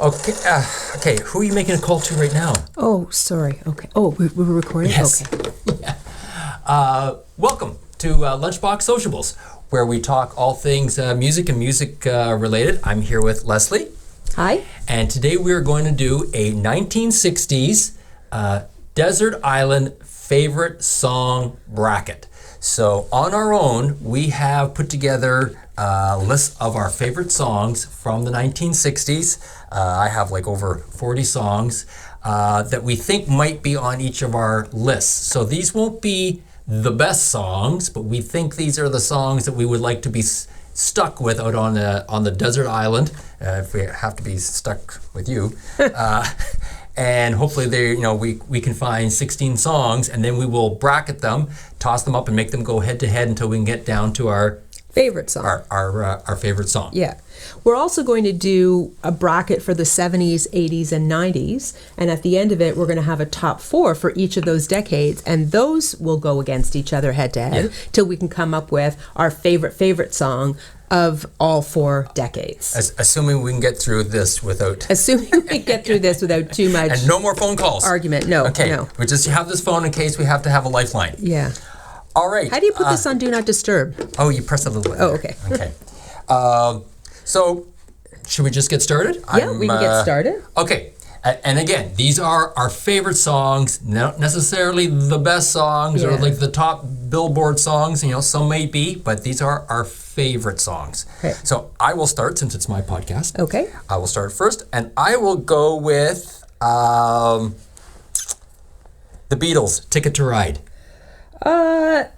Okay, okay. Who are you making a call to right now? Oh, sorry. Okay. Oh, we were recording? Yes. Okay. Yeah. Welcome to Lunchbox Sociables, where we talk all things music and music related. I'm here with Leslie. Hi. And today we are going to do a 1960s desert island favorite song bracket. So on our own, we have put together a list of our favorite songs from the 1960s. I have like over 40 songs that we think might be on each of our lists. So these won't be the best songs, but we think these are the songs that we would like to be stuck with out on the desert island, if we have to be stuck with you. And hopefully we can find 16 songs, and then we will bracket them, toss them up, and make them go head to head until we can get down to our favorite song. Our favorite song. Yeah. We're also going to do a bracket for the 70s, 80s, and 90s. And at the end of it, we're going to have a top 4 for each of those decades. And those will go against each other head to head till we can come up with our favorite song of all 4 decades. Assuming we can get through this without... Assuming we get through this without too much... And no more phone calls. Argument. No. Okay. No. We just have this phone in case we have to have a lifeline. Yeah. All right. How do you put this on Do Not Disturb? Oh, you press a little bit. Oh, okay. Okay. So, should we just get started? Yeah, we can get started. Okay. And again, these are our favorite songs, not necessarily the best songs or like the top Billboard songs, some may be, but these are our favorite songs. Okay. So I will start since it's my podcast. Okay. I will start first, and I will go with the Beatles, Ticket to Ride.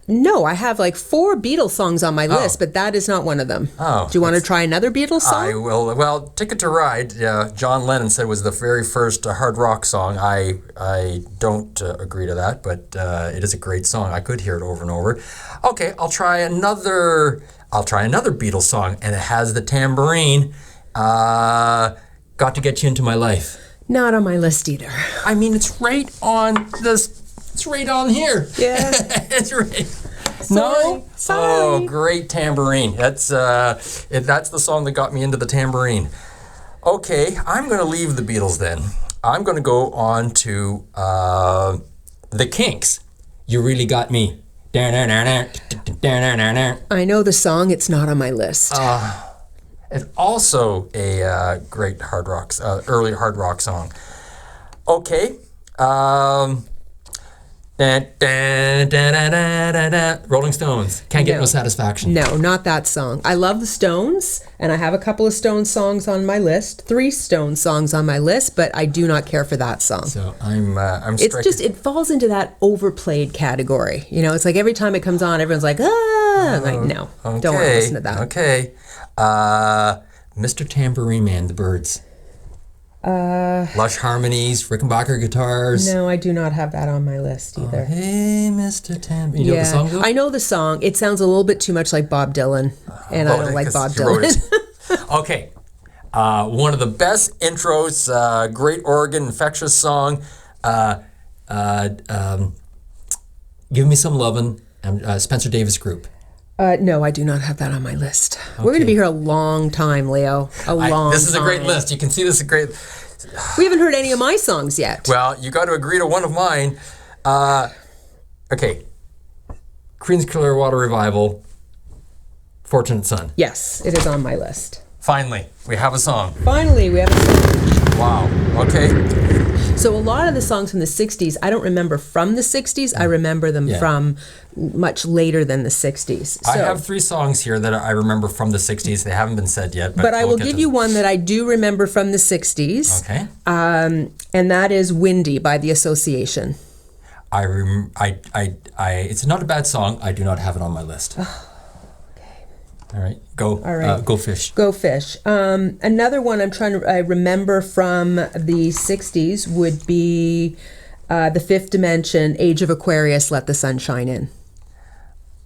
No, I have like 4 Beatles songs on my list, but that is not one of them. Oh. Do you want to try another Beatles song? I will. Well, Ticket to Ride, John Lennon said was the very first hard rock song. I don't agree to that, but it is a great song. I could hear it over and over. Okay, I'll try another Beatles song, and it has the tambourine. Got to Get You Into My Life. Not on my list either. I mean, it's right on this. It's right on here. Yeah. It's right. Sorry. Oh, great tambourine. That's the song that got me into the tambourine. Okay, I'm going to leave the Beatles then. I'm going to go on to the Kinks. You Really Got Me. I know the song. It's not on my list. It's also a great hard rock, early hard rock song. Okay. Rolling Stones, Can't Get No Satisfaction. No, not that song. I love the Stones, and I have a couple of Stones songs on my list, 3 Stones songs on my list, but I do not care for that song. So I'm It's just, it falls into that overplayed category. It's like every time it comes on, everyone's like, I'm like, no, don't want to listen to that. Okay. Mr. Tambourine Man, The Byrds. Lush harmonies, Rickenbacker guitars. No, I do not have that on my list either. Hey, Mr. Tambourine. You know the song, though? I know the song. It sounds a little bit too much like Bob Dylan, and I don't like Bob Dylan. Okay. One of the best intros, great organ, infectious song. Give Me Some Lovin', Spencer Davis Group. No, I do not have that on my list. Okay. We're going to be here a long time, Leo. This is a great list. You can see this is a great... We haven't heard any of my songs yet. Well, you got to agree to one of mine. Okay. Creedence Clearwater Revival, Fortunate Son. Yes, it is on my list. Finally, we have a song. Finally, we have a song. Wow. Okay. So a lot of the songs from the 60s, I don't remember from the 60s. I remember them from much later than the 60s. So, I have 3 songs here that I remember from the 60s. They haven't been said yet. But I will give you one that I do remember from the 60s. Okay. And that is Windy by The Association. It's not a bad song. I do not have it on my list. All right, go. All right. Go Fish. Go Fish. Another one I remember from the 60s would be The Fifth Dimension, Age of Aquarius, Let the Sun Shine In.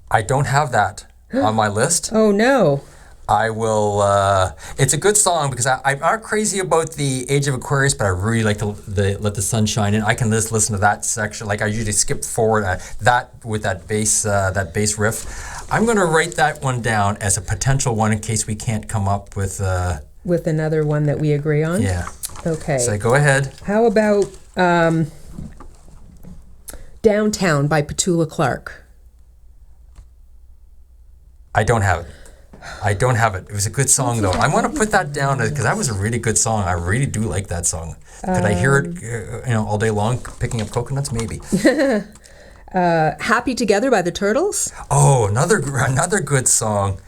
I don't have that on my list. Oh, no. I will, it's a good song because I'm not crazy about the Age of Aquarius, but I really like the Let the Sun Shine In. I can just listen to that section. Like I usually skip forward that with that bass riff. I'm going to write that one down as a potential one in case we can't come up with... with another one that we agree on? Yeah. Okay. So go ahead. How about Downtown by Petula Clark? I don't have it. It was a good song, though. I want to put that down because that was a really good song. I really do like that song. Could I hear it all day long, picking up coconuts? Maybe. Happy Together by the Turtles? Oh, another good song.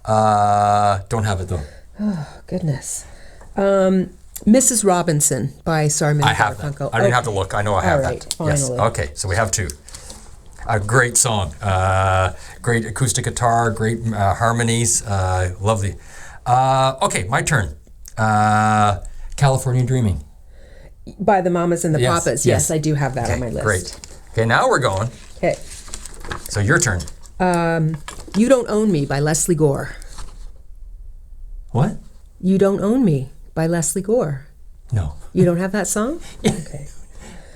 Don't have it, though. Oh, goodness. Mrs. Robinson by Simon I have that. I don't even have to look. I know I have that. Finally. Yes. Okay, so we have two. A great song. Great acoustic guitar, great harmonies. Lovely. Okay, my turn. California Dreaming. By the Mamas and the Papas. Yes, I do have that on my list. Great. Okay, now we're going. Okay. So your turn. You Don't Own Me by Leslie Gore. What? You Don't Own Me by Leslie Gore. No. You don't have that song? Okay.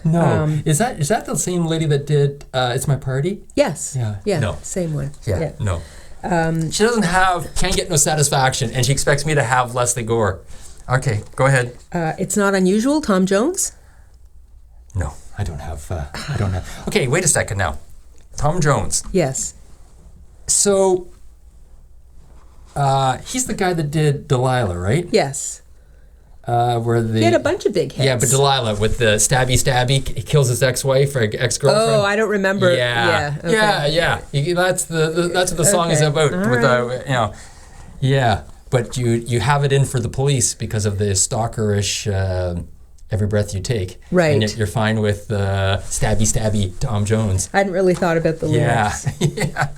No. Is that the same lady that did It's My Party? Yes. Yeah. No. Same one. Yeah. No. She can't get no satisfaction, and she expects me to have Leslie Gore. Okay, go ahead. It's Not Unusual, Tom Jones? No, I don't have. Okay, wait a second now. Tom Jones. Yes. So, he's the guy that did Delilah, right? Yes. He had a bunch of big hits. Yeah, but Delilah with the stabby, he kills his ex-wife or ex-girlfriend. Oh, I don't remember. Yeah. That's what the song is about. All with right. Yeah, but you have it in for the police because of the stalkerish Every Breath You Take. Right. And yet you're fine with stabby Tom Jones. I hadn't really thought about the lyrics. Yeah.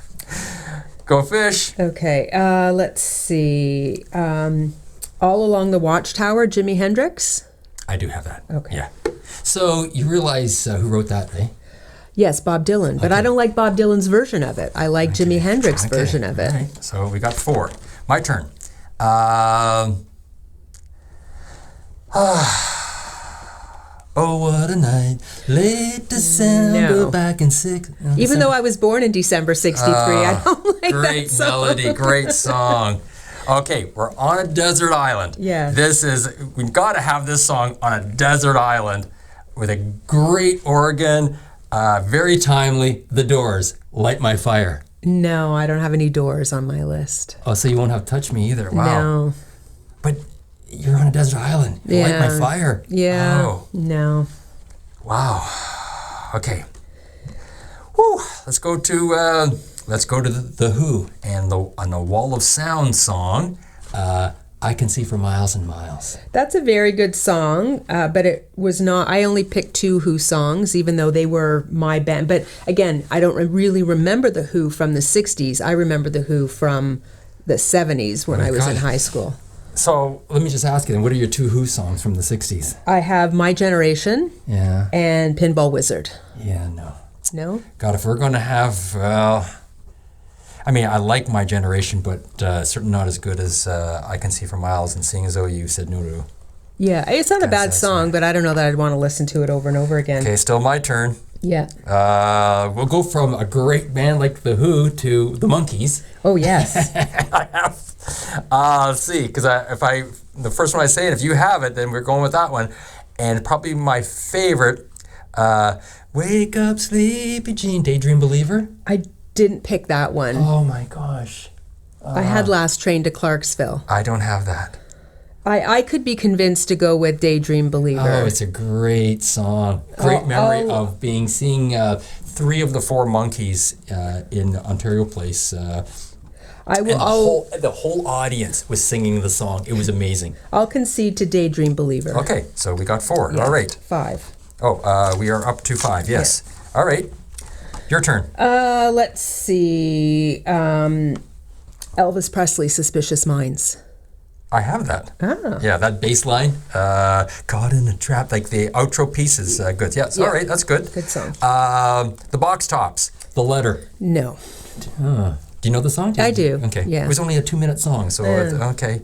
Go Fish. Okay. Let's see. All Along the Watchtower, Jimi Hendrix? I do have that. Okay. Yeah. So you realize who wrote that, eh? Yes, Bob Dylan. But I don't like Bob Dylan's version of it. I like Jimi Hendrix's version of it. All right. So we got 4. My turn. Oh, what a night. Late December back in 6. Even though I was born in December 63, I don't like great that song. Melody, great song. Okay, we're on a desert island. Yeah. We've got to have this song on a desert island with a great organ, very timely. The Doors, Light My Fire. No, I don't have any Doors on my list. Oh, so you won't have Touch Me either. Wow. No. But you're on a desert island. Light My Fire. Yeah. Oh. No. Wow. Okay. Whew. Let's go to the Who and on the Wall of Sound song. I Can See for Miles and Miles. That's a very good song, but it was not. I only picked 2 Who songs, even though they were my band. But again, I don't really remember the Who from the 60s. I remember the Who from the 70s when I was in high school. So let me just ask you then, what are your 2 Who songs from the 60s? I have My Generation and Pinball Wizard. Yeah, no. No? God, if we're going to have, I mean, I like My Generation, but certainly not as good as I Can See for Miles and Seeing As Though You Said No to. Yeah, it's not a bad song, but I don't know that I'd want to listen to it over and over again. Okay, still my turn. Yeah. We'll go from a great band like The Who to The Monkees. Oh, yes. I have. Let's see, because the first one I say, and if you have it, then we're going with that one. And probably my favorite, Wake Up Sleepy Jean, Daydream Believer. I didn't pick that one. Oh my gosh. I had Last Train to Clarksville. I don't have that. I could be convinced to go with Daydream Believer. Oh, it's a great song. Great memory of seeing 3 of the 4 Monkees in Ontario Place. The whole audience was singing the song. It was amazing. I'll concede to Daydream Believer. Okay, so we got 4. Yeah, all right. 5. Oh, we are up to 5. Yes. Yeah. All right. Your turn. Let's see. Elvis Presley, Suspicious Minds. I have that. Ah. Yeah, that bass line, Caught in a Trap, like the outro piece is good. Yes, all right, that's good. Good song. The Box Tops, The Letter. No. Do you know the song? I do. Okay. Yeah. It was only a 2-minute song, so okay.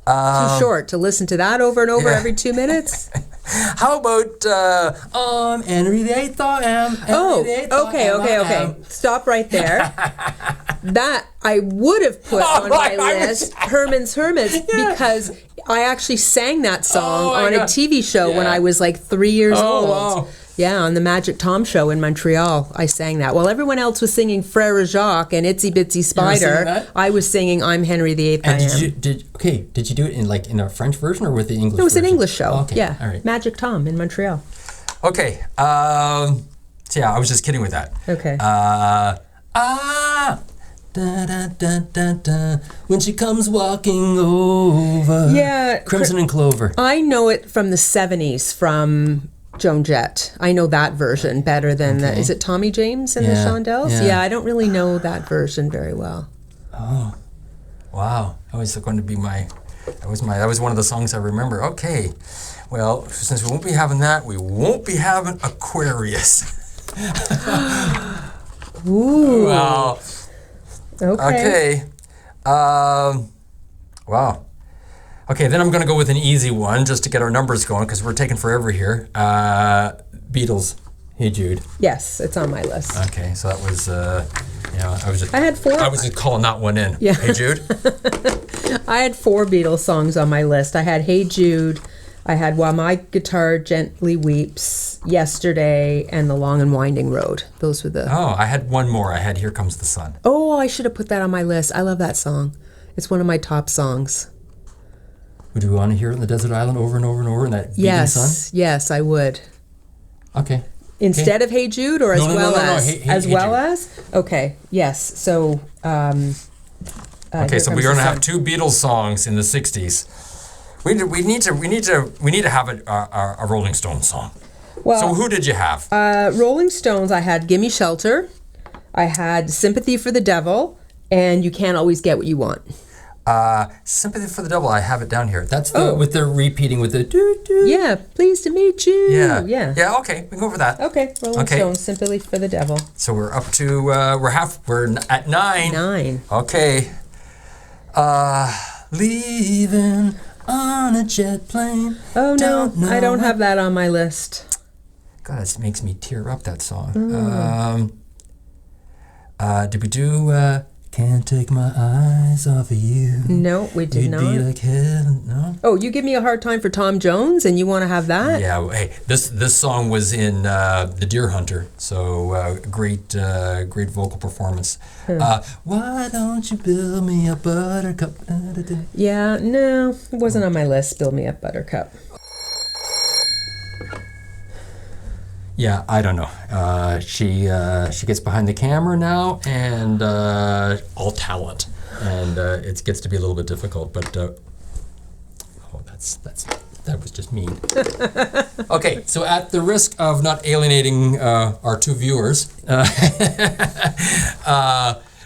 Too short to listen to that over and over every 2 minutes. How about Henry VIII am? Okay. Stop right there. That I would have put on my list, Herman's Hermits, because I actually sang that song Oh, my on a God. TV show when Yeah. I was like 3 years Oh, old. wow. Yeah, on the Magic Tom show in Montreal, I sang that. While everyone else was singing Frere Jacques and Itsy Bitsy Spider, that? I was singing I'm Henry VIII. And I Am. did you do it in a French version or with the English? It was an version? English show. Oh, okay. Yeah, All right. Magic Tom in Montreal. Okay. So yeah, I was just kidding with that. Okay. Da, da, da, da, da, when she comes walking over. Yeah, Crimson and Clover. I know it from the 70s from Joan Jett. I know that version better than the. Is it Tommy James and the Yeah, Shondells? yeah. Yeah, I don't really know that version very well. Wow, that was going to be that was one of the songs I remember. Okay, well, since we won't be having that, we won't be having Aquarius. Ooh. Wow. Okay. Wow. Okay, then I'm going to go with an easy one just to get our numbers going because we're taking forever here. Beatles, Hey Jude. Yes, it's on my list. Okay, so that was, I had four. I was just calling that one in. Yeah. Hey Jude. I had 4 Beatles songs on my list. I had Hey Jude, I had While My Guitar Gently Weeps, Yesterday, and The Long and Winding Road. Those were the... Oh, I had one more. I had Here Comes the Sun. Oh, I should have put that on my list. I love that song. It's one of my top songs. Would you want to hear it on the desert island over and over and over in that beating sun? Yes, I would. Okay. Instead of Hey Jude, or as No, well no. as? Hey As Jude. well as? Okay, yes. So, Okay, Here so Comes we're going the to have Sun. 2 Beatles songs in the 60s. We need to have a Rolling Stones song. Well, So who did you have? Rolling Stones, I had Gimme Shelter, I had Sympathy for the Devil, and You Can't Always Get What You Want. Sympathy for the Devil. I have it down here. That's with the repeating with the doo doo. Yeah, pleased to meet you. Yeah. Yeah. Yeah. Okay, we can go for that. Okay, Rolling Okay. Stones, Sympathy for the Devil. So we're up to we're at 9. 9. Okay. Leaving on a jet plane. Oh no, Don't know I don't have that on my list. God, this makes me tear up, that song. Oh. Did we do Can't Take My Eyes Off of You? No, we did You'd not. be like heaven. No? Oh, you give me a hard time for Tom Jones, and you want to have that? Yeah, well, hey, this song was in The Deer Hunter, so great vocal performance. Why don't you build me a buttercup? Yeah, no, it wasn't on my list. Build Me Up, Buttercup. Yeah, I don't know. She gets behind the camera now, and all talent, and it gets to be a little bit difficult. But that was just mean. Okay, so at the risk of not alienating our 2 viewers,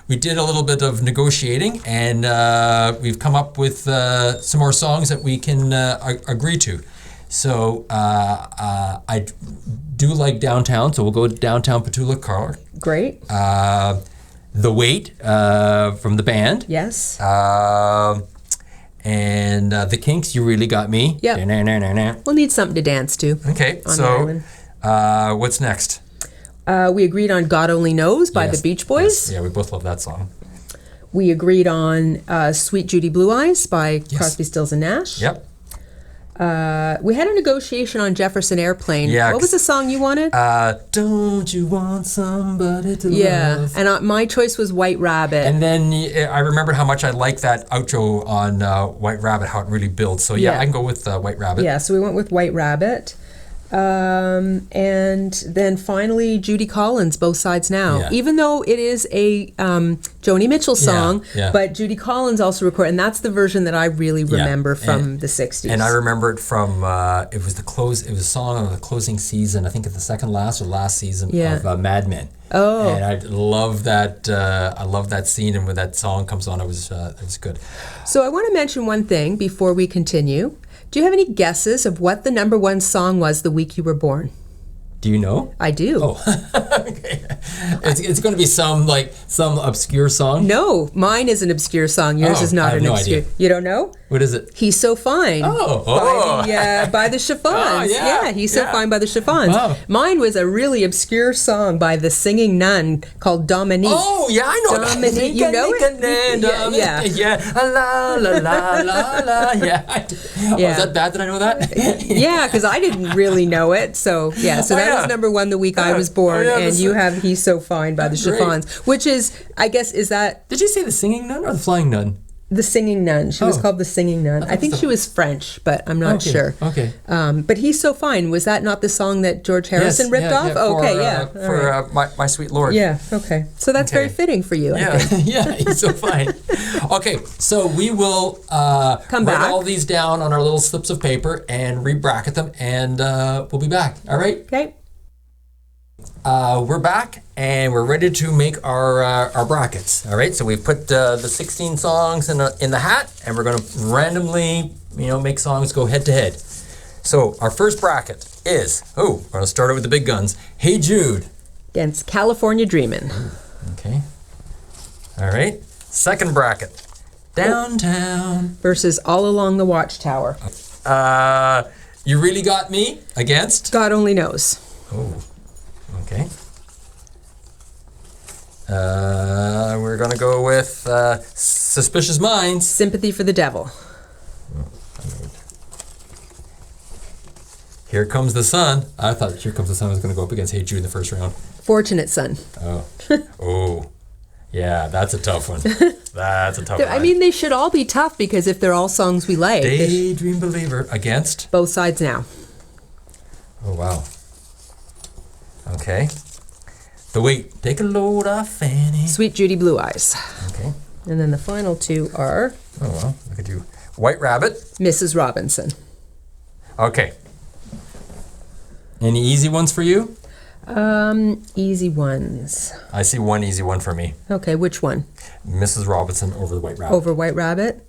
we did a little bit of negotiating, and we've come up with some more songs that we can agree to. So I do like Downtown, so we'll go Downtown Petula Car. Great. The Weight from the band. Yes. And The Kinks, You Really Got Me. Yep. Da-na-na-na-na. We'll need something to dance to. Okay, On the so island. what's next? We agreed on God Only Knows by Yes, the Beach Boys. yes, yeah, we both love that song. We agreed on Sweet Judy Blue Eyes by Crosby, Stills and Nash. Yep. We had a negotiation on Jefferson Airplane. Yeah, What was the song you wanted? Don't you want somebody to Yeah, love? and my choice was White Rabbit. And then I remember how much I like that outro on White Rabbit, how it really builds. So yeah, Yeah. I can go with White Rabbit. Yeah, so we went with White Rabbit. And then finally, Judy Collins, Both Sides Now. Yeah. Even though it is a Joni Mitchell song, yeah. but Judy Collins also recorded, and that's the version that I really remember from the 60s. And I remember it from it was a song on the closing season, I think at the second last or last season of Mad Men. Oh. And I love that. I love that scene, and when that song comes on, it was good. So I want to mention one thing before we continue. Do you have any guesses of what the #1 song was the week you were born? Do you know? I do. Oh, okay. It's going to be some obscure song. No, mine is an obscure song. Yours Oh, is I not have an no obscure. idea. You don't know? What is it? He's So Fine. By the Chiffons. Oh, yeah. He's So Fine by the Chiffons. Wow. Mine was a really obscure song by the singing nun called Dominique. Oh, yeah, I know Dominique, you know it? Yeah. La, la, la, la, la. Yeah. Oh, is that bad that I know that? Yeah, because I didn't really know it. So, that was number one the week I was born. And you have He's So Fine by the Chiffons, which is, I guess, is that... Did you say the singing nun or the flying nun? The singing nun. She was called the singing nun. I think she was French, but I'm not sure. Okay. But He's So Fine. Was that not the song that George Harrison ripped off? For My Sweet Lord. Yeah. Okay. So that's very fitting for you. I think. Yeah. He's so fine. Okay. So we will come write back. all these down on our little slips of paper and re-bracket them, and we'll be back. All right. Okay. We're back and we're ready to make our brackets. All right, so we've put the 16 songs in the hat, and we're going to randomly, make songs go head to head. So our first bracket is we're going to start it with the big guns. Hey Jude against California Dreamin'. Okay. All right. Second bracket, Downtown versus All Along the Watchtower. You Really Got Me against God Only Knows. Oh. Okay. We're going to go with Suspicious Minds. Sympathy for the Devil. Here Comes the Sun. I thought Here Comes the Sun was going to go up against Hey Jude in the first round. Fortunate Son. Oh. Yeah, that's a tough one. That's a tough one. I mean, they should all be tough because if they're all songs we like. Daydream Believer against? Both Sides Now. Oh, wow. Okay. The Wait, Take a Load Off Fanny. Sweet Judy Blue Eyes. Okay. And then the final two are... Oh, well, look at you. White Rabbit. Mrs. Robinson. Okay. Any easy ones for you? Easy ones. I see one easy one for me. Okay, which one? Mrs. Robinson over the White Rabbit. Over White Rabbit?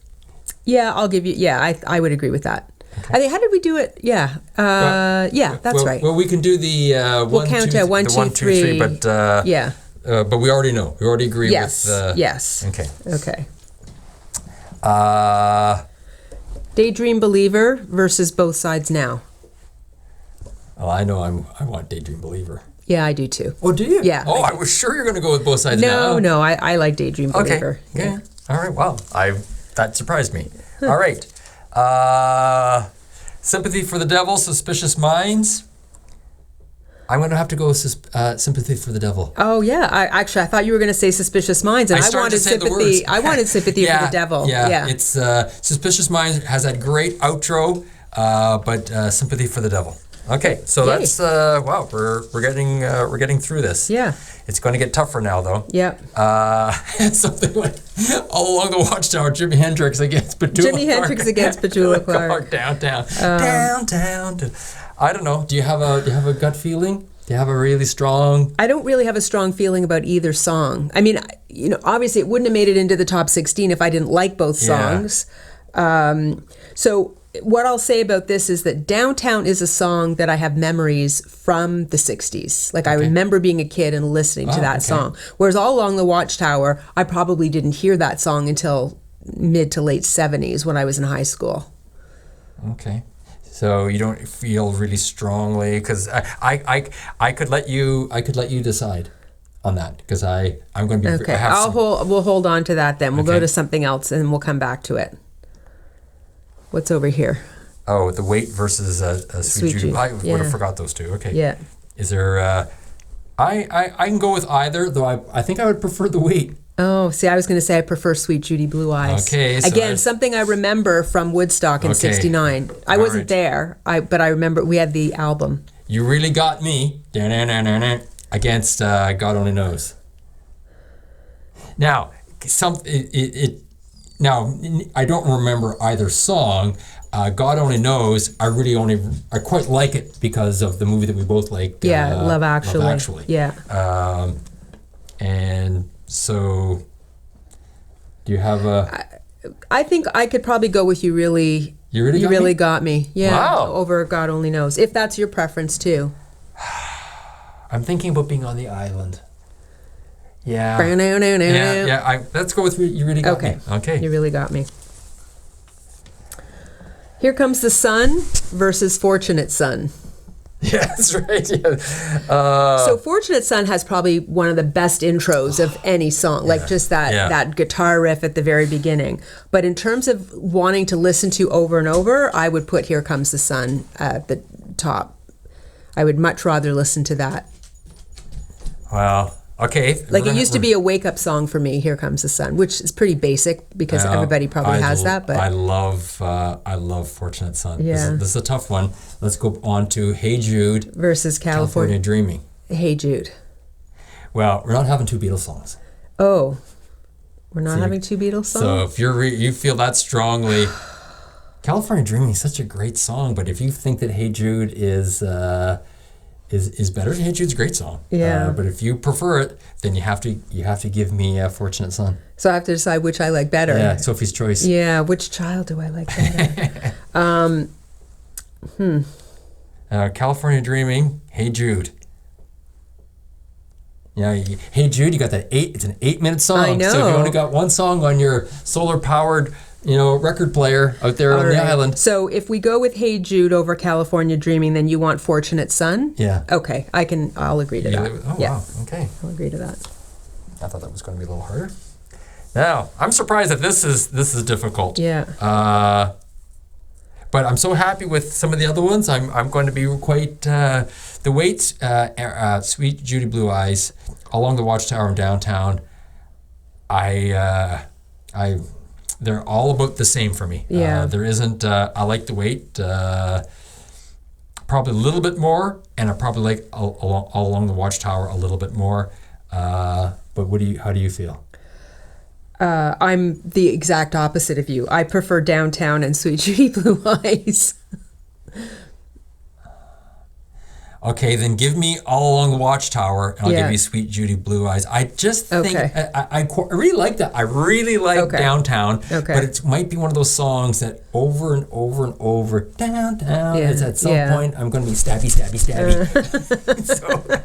Yeah, I'll give you... Yeah, I would agree with that. Okay. I think, how did we do it? Yeah. That's right. Well, we can do the we'll count to 1, 2, 3. But but we already know. We already agree with. Yes. Okay. Daydream Believer versus Both Sides Now. Oh, I know. I want Daydream Believer. Yeah, I do too. Oh, do you? Yeah. Oh, I was sure you were going to go with Both Sides Now. No, I like Daydream Believer. Okay. Yeah. All right. Wow. That surprised me. All right. Sympathy for the Devil, Suspicious Minds. I'm going to have to go with Sympathy for the Devil. Oh yeah, I thought you were going to say Suspicious Minds, and I wanted sympathy. I wanted Sympathy for the Devil. Yeah. It's Suspicious Minds has that great outro, but Sympathy for the Devil. Okay, so Yay. That's wow. We're getting through this. Yeah. It's going to get tougher now, though. Yeah. Something like All Along the Watchtower, Jimi Hendrix against Petula Clark. Downtown. Downtown. I don't know. Do you have a gut feeling? Do you have a really strong? I don't really have a strong feeling about either song. I mean, obviously it wouldn't have made it into the top 16 if I didn't like both songs. So what I'll say about this is that Downtown is a song that I have memories from the 60s. Like I remember being a kid and listening to that song. Whereas All Along the Watchtower, I probably didn't hear that song until mid to late 70s when I was in high school. Okay. So you don't feel really strongly, because I could let you decide on that, because I'm going to be okay. We'll hold on to that then. We'll go to something else and we'll come back to it. What's over here? Oh, The Wait versus Sweet Judy. I would have forgot those two. Okay. Yeah. Is there? I can go with either, though. I think I would prefer The Wait. Oh, see, I was going to say I prefer Sweet Judy Blue Eyes. Okay. So again, something I remember from Woodstock in '69. I wasn't there, but I remember we had the album. You Really Got Me against God Only Knows. Now, Now, I don't remember either song. God Only Knows, I quite like it because of the movie that we both like. Yeah, Love Actually. Love Actually. Yeah. And so, do you have a... I think I could probably go with You Really Got Me. Yeah. Wow. Over God Only Knows, if that's your preference too. I'm thinking about being on the island. Yeah. Yeah. Let's go with You Really Got Me. Okay. You Really Got Me. Here Comes the Sun versus Fortunate Son. Yeah, that's right. Yeah. So Fortunate Son has probably one of the best intros of any song, like just that guitar riff at the very beginning. But in terms of wanting to listen to over and over, I would put Here Comes the Sun at the top. I would much rather listen to that. Well, okay. Like it used to be a wake-up song for me, Here Comes the Sun, which is pretty basic because everybody probably has that. But I love Fortunate Son. Yeah. This is a tough one. Let's go on to Hey Jude versus California Dreaming. Hey Jude. Well, we're not having two Beatles songs. Oh, we're not having two Beatles songs? So if you feel that strongly, California Dreaming is such a great song, but if you think that Hey Jude is better, Hey Jude's a great song. Yeah. But if you prefer it, then you have to give me Fortunate Son. So I have to decide which I like better. Yeah, Sophie's choice. Yeah, which child do I like better? California Dreaming, Hey Jude. Yeah, Hey Jude, you got that it's an 8-minute song. I know. So if you only got one song on your solar powered, record player out there on the island. So if we go with Hey Jude over California Dreaming, then you want Fortunate Son? Yeah. Okay, I'll agree to that. Oh, yeah. Wow, okay. I'll agree to that. I thought that was going to be a little harder. Now, I'm surprised that this is difficult. Yeah. But I'm so happy with some of the other ones. I'm going to be quite the Waits, Sweet Judy Blue Eyes, Along the Watchtower in Downtown. They're all about the same for me. Yeah. There isn't. I like the Wait probably a little bit more, and I probably like all Along the Watchtower a little bit more. But how do you feel? I'm the exact opposite of you. I prefer Downtown and Sweet Judy Blue Eyes. Okay, then give me All Along the Watchtower, and I'll give you Sweet Judy Blue Eyes. I just think I really like that. I really like Downtown, but it might be one of those songs that over and over and over, Downtown, is at some point I'm going to be stabby, stabby, stabby.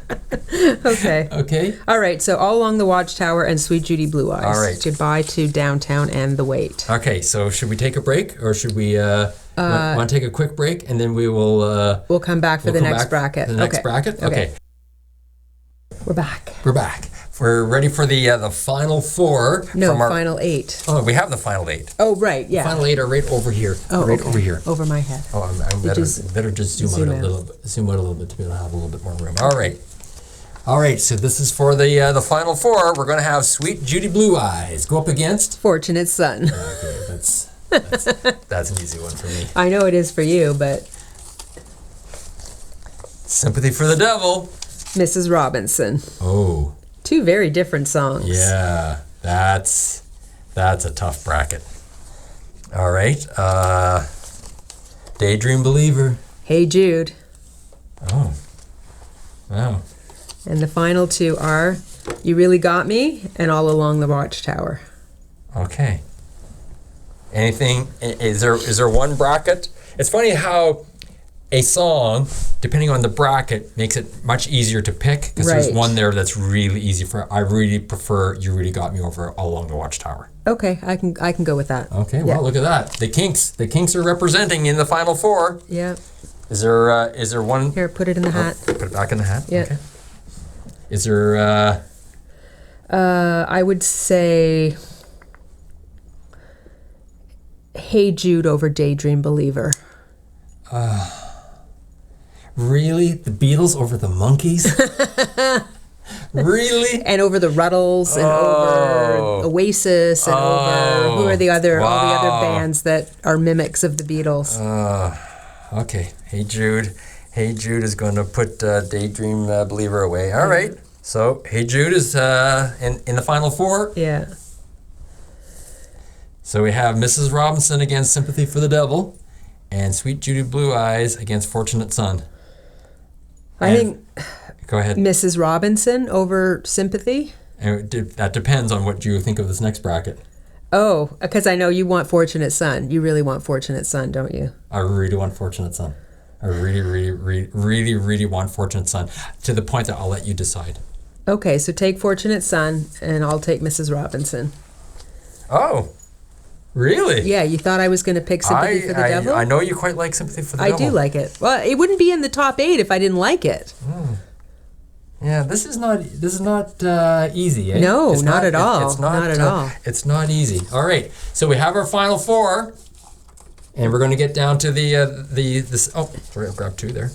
Okay. All right, so All Along the Watchtower and Sweet Judy Blue Eyes. All right. Goodbye to Downtown and The Wait. Okay, so should we take a break, or should we... want to take a quick break, and then we will... we'll come back for the next bracket. The next bracket? Okay. We're back. We're ready for the final four. No, final 8. Oh, we have the final 8. Oh, right, yeah. The final 8 are right over here. Oh, over here. Over my head. Oh, I better just zoom out a little bit. Zoom out a little bit to be able to have a little bit more room. All right, so this is for the final 4. We're going to have Sweet Judy Blue Eyes go up against... Fortunate Son. Okay, that's an easy one for me. I know it is for you, but... Sympathy for the Devil. Mrs. Robinson. Oh. 2 very different songs. Yeah, that's a tough bracket. All right. Daydream Believer. Hey Jude. Oh. Wow. And the final 2 are You Really Got Me and All Along the Watchtower. Okay. Anything? Is there one bracket? It's funny how a song, depending on the bracket, makes it much easier to pick because there's one there that's really easy for. I really prefer You Really Got Me over All Along the Watchtower. Okay, I can go with that. Okay, well look at that. The Kinks are representing in the final 4. Yeah. Is there one? Here, put it in the hat. Put it back in the hat. Yeah. Okay. Is there? I would say Hey Jude over Daydream Believer. Really? The Beatles over the Monkees? Really? And over the Ruddles and over Oasis and over who are the other all the other bands that are mimics of the Beatles. Okay. Hey Jude is going to put Daydream Believer away. All right. So Hey Jude is in the final 4. Yeah. So we have Mrs. Robinson against Sympathy for the Devil, and Sweet Judy Blue Eyes against Fortunate Son. I think. Go ahead. Mrs. Robinson over Sympathy. And that depends on what you think of this next bracket. Oh, because I know you want Fortunate Son. You really want Fortunate Son, don't you? I really want Fortunate Son. I really want Fortunate Son, to the point that I'll let you decide. Okay, so take Fortunate Son, and I'll take Mrs. Robinson. Oh, Really? Yeah, you thought I was going to pick Sympathy for the Devil? I know you quite like Sympathy for the Devil. I do like it. Well, it wouldn't be in the top 8 if I didn't like it. Yeah, this is not easy. Eh? No, It's not at all. Not at all. It's not easy. All right, so we have our final 4, and we're going to get down to this. Oh, sorry, I grabbed 2 there.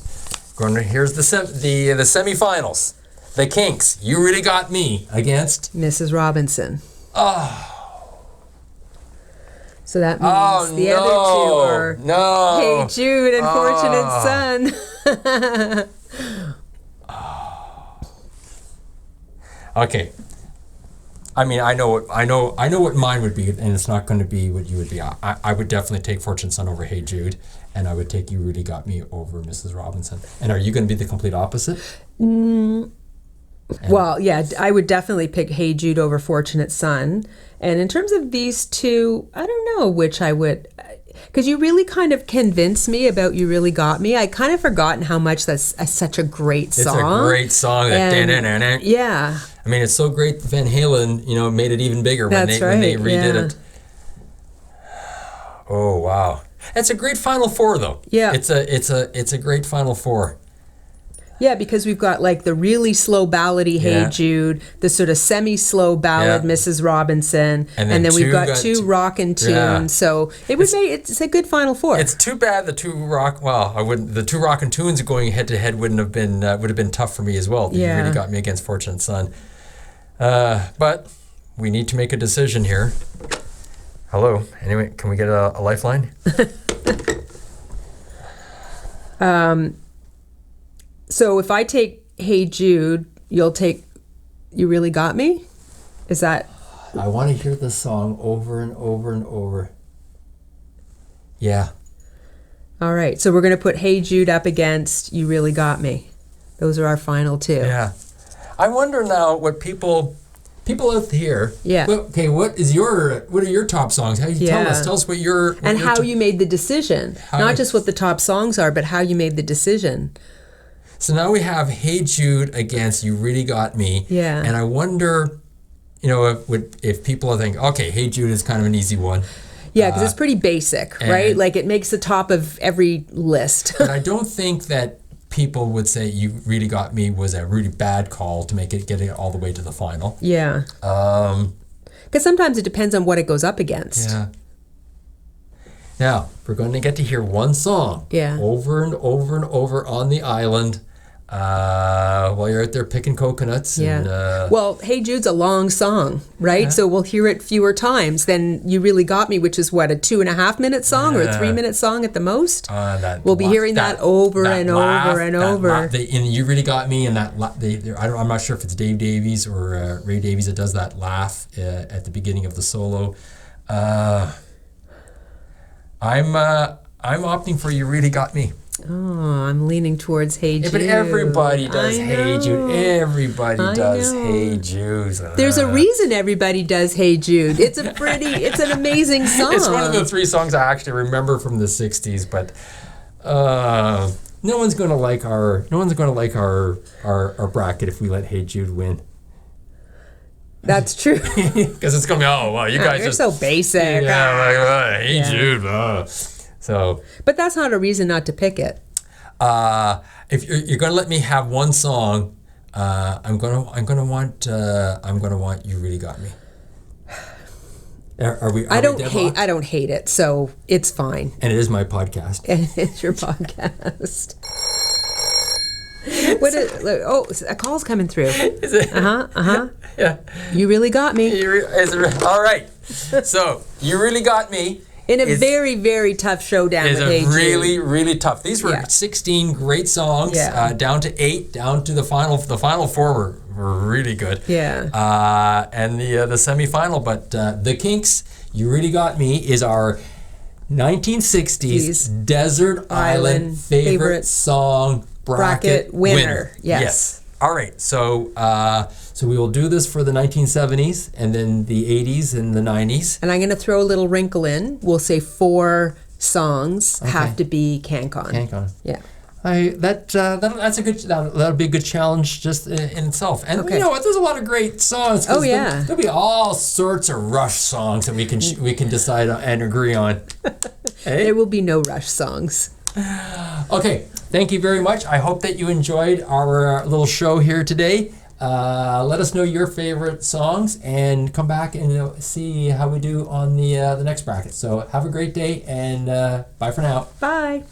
Here's the semifinals. The Kinks. You Really Got Me against Mrs. Robinson. Oh. So that means the other 2 are Hey Jude and Fortunate Son. Okay. I mean, I know what mine would be, and it's not going to be what you would be. I would definitely take Fortunate Son over Hey Jude, and I would take You Really Got Me over Mrs. Robinson. And are you going to be the complete opposite? Well, yeah, I would definitely pick Hey Jude over Fortunate Son. And in terms of these 2, I don't know which I would, because you really kind of convinced me about You Really Got Me. I kind of forgotten how much that's such a great song. It's a great song. Yeah. I mean, it's so great. Van Halen, made it even bigger when they redid it. Oh wow, that's a great Final 4 though. Yeah, it's a great Final 4. Yeah, because we've got like the really slow ballady Hey Jude, the sort of semi-slow ballad Mrs. Robinson, and then we've got 2 rockin' tunes. Yeah. So it's a good Final 4. It's too bad the 2 rockin' tunes going head to head would have been tough for me as well. You really got me against Fortunate Son. But we need to make a decision here. Hello. Anyway, can we get a lifeline? So if I take Hey Jude, you'll take You Really Got Me? Is that... I want to hear the song over and over and over. Yeah. All right. So we're going to put Hey Jude up against You Really Got Me. Those are our final 2. Yeah. I wonder now what people out here. Yeah. Okay. What are your top songs? How do you tell us? Tell us what your and how you made the decision. Not just what the top songs are, but how you made the decision. So now we have Hey Jude against You Really Got Me. Yeah. And I wonder, if people think, okay, Hey Jude is kind of an easy one. Yeah, because it's pretty basic, right? Like it makes the top of every list. But I don't think that people would say You Really Got Me was a really bad call to get it all the way to the final. Yeah. Because sometimes it depends on what it goes up against. Yeah. Now, we're going to get to hear one song over and over and over on the island while you're out there picking coconuts. Yeah. And, well, Hey Jude's a long song, right? Yeah. So we'll hear it fewer times than You Really Got Me, which is what, a 2.5-minute song or a 3-minute song at the most? We'll be hearing that over and over and over. In You Really Got Me, and I'm not sure if it's Dave Davies or Ray Davies that does that laugh at the beginning of the solo. I'm opting for You Really Got Me. Oh, I'm leaning towards Hey Jude. Yeah, but everybody does Hey Jude. Everybody does Hey Jude. There's a reason everybody does Hey Jude. It's an amazing song. It's one of the 3 songs I actually remember from the 60s, but no one's going to like our bracket if we let Hey Jude win. That's true. Because it's going to be, you guys you're so basic. Yeah, Hey Jude. So, but that's not a reason not to pick it. If you're going to let me have one song, I'm going to want You Really Got Me. Are we? I don't hate it, so it's fine. And it is my podcast. And it's your podcast. A call's coming through. Is it? Yeah. You Really Got Me. All right. So You Really Got Me. In a very, very tough showdown with Hey Jude. Really, really tough. These were 16 great songs, down to 8, down to the final. The final 4 were really good. Yeah. And the semifinal, but the Kinks, You Really Got Me, is our 1960s Desert Island favorite song bracket winner. Yes. All right. So we will do this for the 1970s and then the 80s and the 90s. And I'm going to throw a little wrinkle in. We'll say 4 songs have to be CanCon. CanCon. Yeah. That's a good. That'll be a good challenge just in itself. And Okay. you know what? There's a lot of great songs. 'Cause Oh, yeah. there'll be all sorts of Rush songs that we can decide on and agree on. Hey? There will be no Rush songs. Okay. Thank you very much. I hope that you enjoyed our little show here today. Let us know your favorite songs and come back and see how we do on the next bracket. So have a great day and bye for now. Bye.